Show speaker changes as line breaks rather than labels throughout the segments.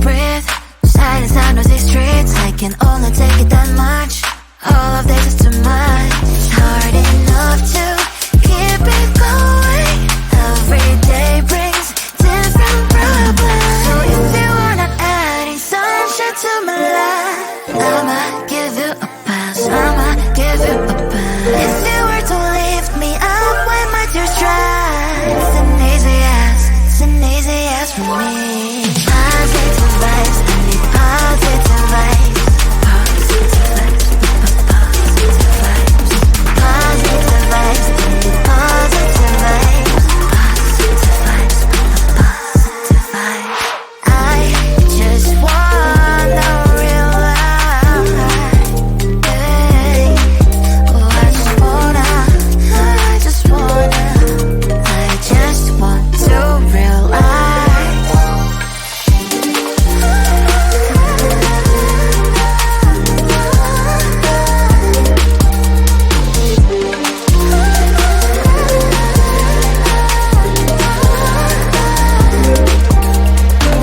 breathe. Silence on those streets, I can only take it that much. All of this is too much. It's hard enough to keep it going. Every day brings different problems. So if you are not adding sunshine to my life, I'ma give you a pass, I'ma give you a pass. If you were to lift me up when my tears dry, it's an easy yes, it's an easy yes for me. Positive vibes, I need positive vibes. Positive vibes, positive vibes. Positive vibes, I need positive vibes. Positive vibes, positive vibes. I just wanna real life. Hey, oh, I just wanna realize.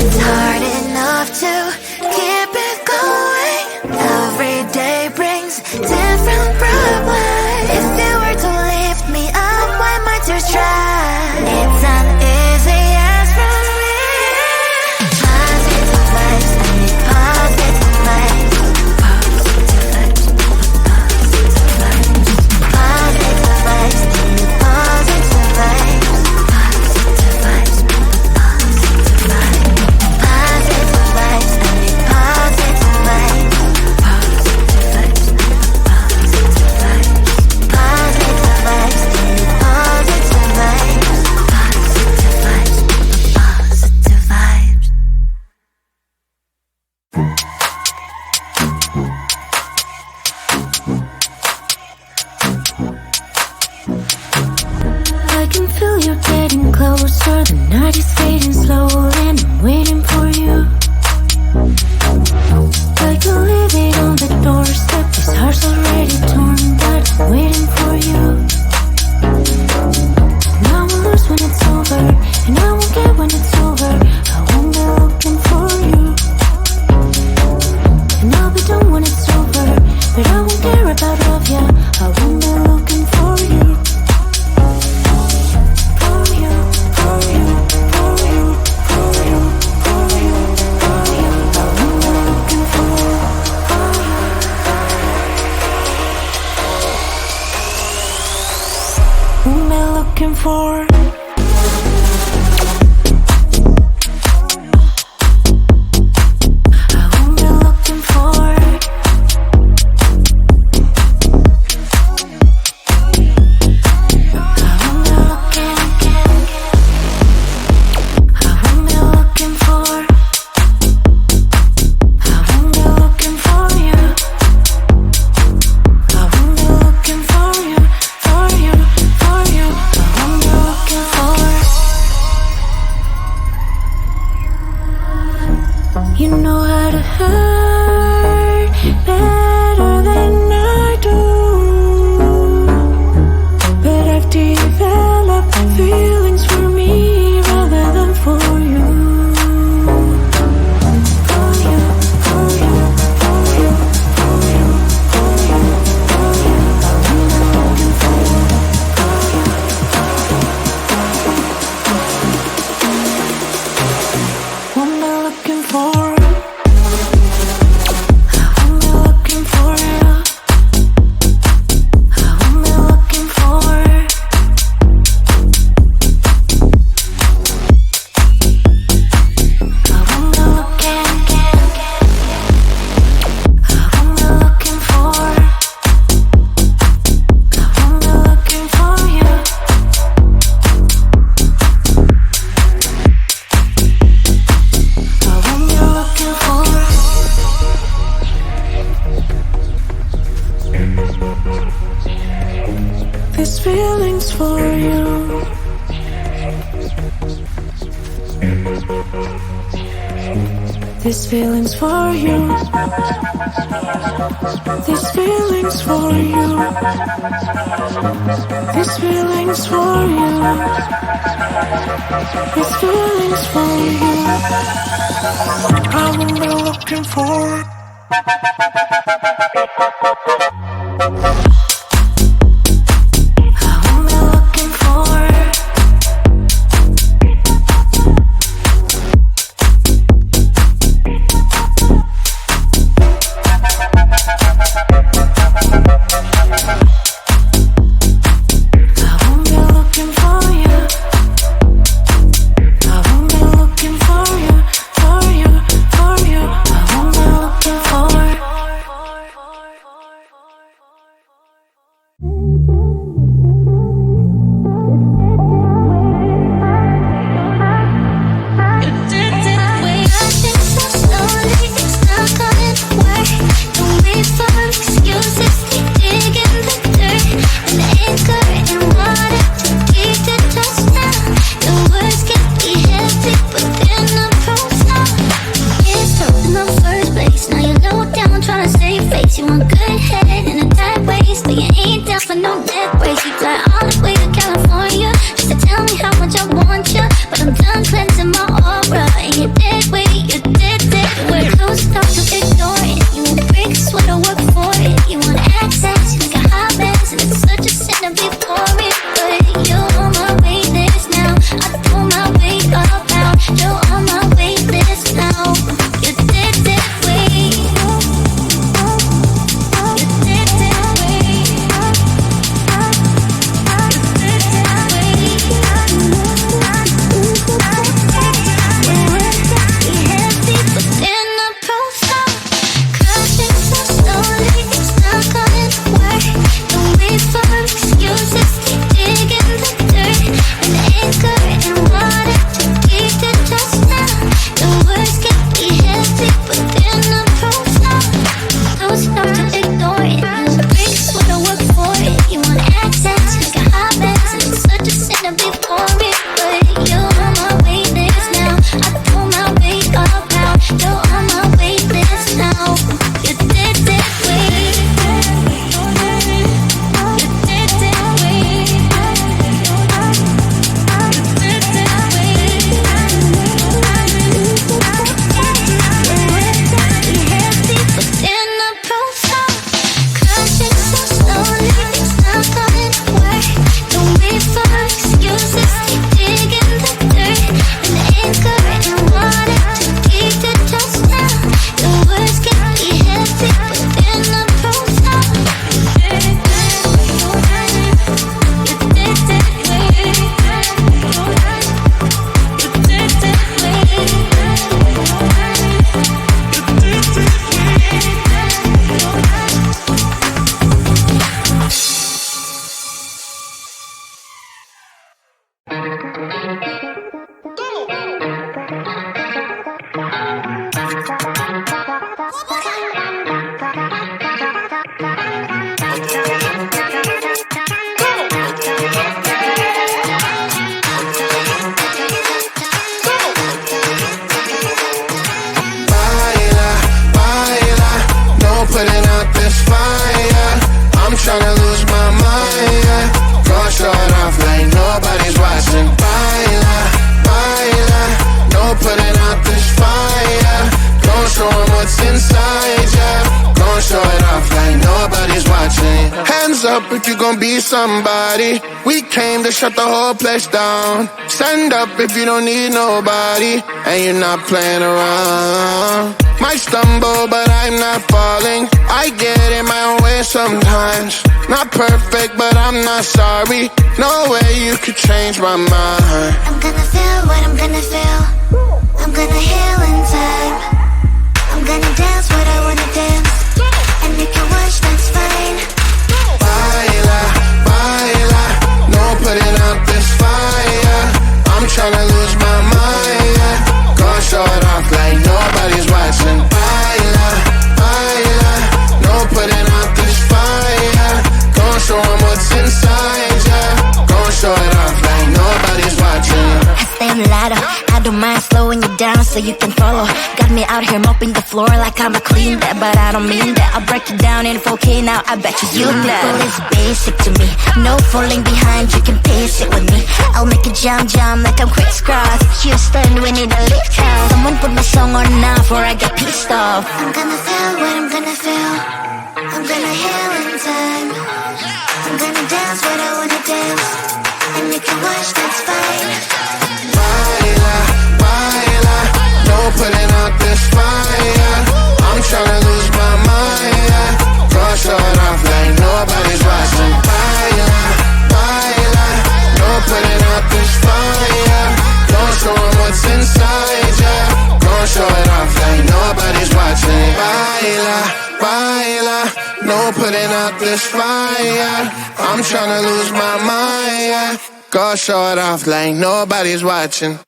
It's hard enough to keep it going. Every day brings different problems. If you were to lift me up when my tears dry, it's an easy yes from me. Positive vibes, I need positive vibes. Positive vibes, positive vibes. Positive vibes, I need positive vibes. Positive vibes, positive vibes. Positive vibes, I need positive vibes. Positive vibes, positive vibes. Positive vibes, I need positive vibes. Positive vibes, positive vibes. I can feel you getting closer. The night is fading slow, and I'm waiting for you. I can leave it on the doorstep. This heart's already torn, but I'm waiting for you. And I will lose when it's over, and I won't get when it's over. I won't be looking for you. And I'll be done when it's over, but I won't care about love, yeah. I won't be looking for you. For you, for you, for you, for you, for you, for you. I won't be looking for you. Whom am I looking for? I won't be looking for. I won't be looking. I won't be looking for. I won't be looking for you. I won't be looking for you, for you, for you. I won't be looking for. You know how to hurt better than I do, but I've developed feelings for me rather than for you. For you, for you, for you, for you, for you, for you. I'm looking for you. What am I looking for? These feelings for you. These feelings for you. These feelings for you. These feelings for you. I won't be looking for it.
If you gon' be somebody, we came to shut the whole place down. Stand up if you don't need nobody, and you're not playing around. Might stumble, but I'm not falling. I get in my own way sometimes. Not perfect, but I'm not sorry. No way you could change my mind.
I'm gonna feel what I'm gonna feel. I'm gonna heal in time. I'm gonna dance what I wanna dance. And if you watch, that's fine.
Baila, baila, no putting out this fire. I'm tryna lose my mind, yeah. Gonna show it off like nobody's watching. Baila, baila, no putting out this fire. Gonna show 'em what's inside, yeah. Gonna show it off like nobody's watching.
I stay on the ladder, I mind, slowing you down so you can follow. Got me out here mopping the floor like I'm a clean that, but I don't mean that. I'll break you down in 4K now, I bet you glad. But it's basic to me, no falling behind, you can pace it with me. I'll make it jump like I'm crisscross. Houston, we need a lift off. Someone put my song on now before I get pissed off. I'm gonna feel what I'm gonna feel. I'm gonna heal in time. I'm gonna dance what I wanna dance, and you can watch, that's fine.
Baila, baila, no putting out this fire. I'm tryna lose my mind, yeah. Gon' show it off like nobody's watching. Baila, baila, no putting out this fire. Don't show 'em what's inside, yeah. Gon' show it off like nobody's watching. Baila, baila, no putting out this fire. I'm tryna lose my mind, yeah. Go show it off like nobody's watching.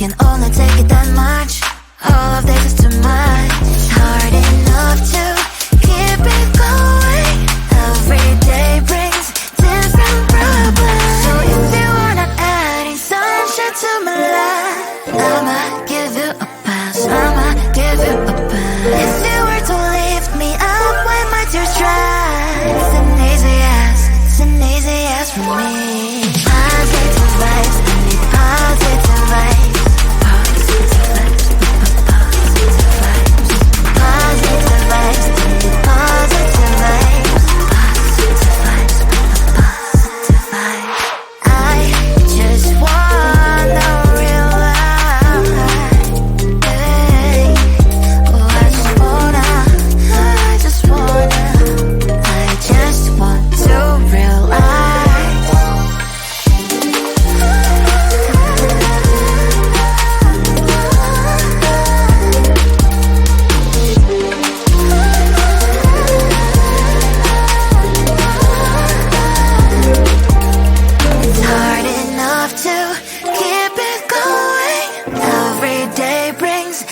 can only take it that much. All of this is too much. It's hard enough to keep it going. Every day brings different problems. So if you wanna add in sunshine to my life, I'ma give you a pass, I'ma give you a pass. If you were to lift me up when my tears dry, it's an easy yes, it's an easy yes for me. Positive vibes, I need positive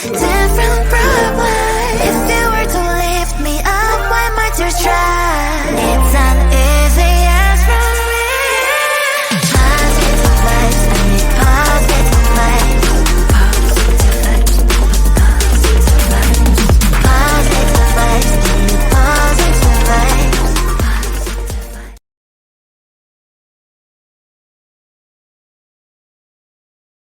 Take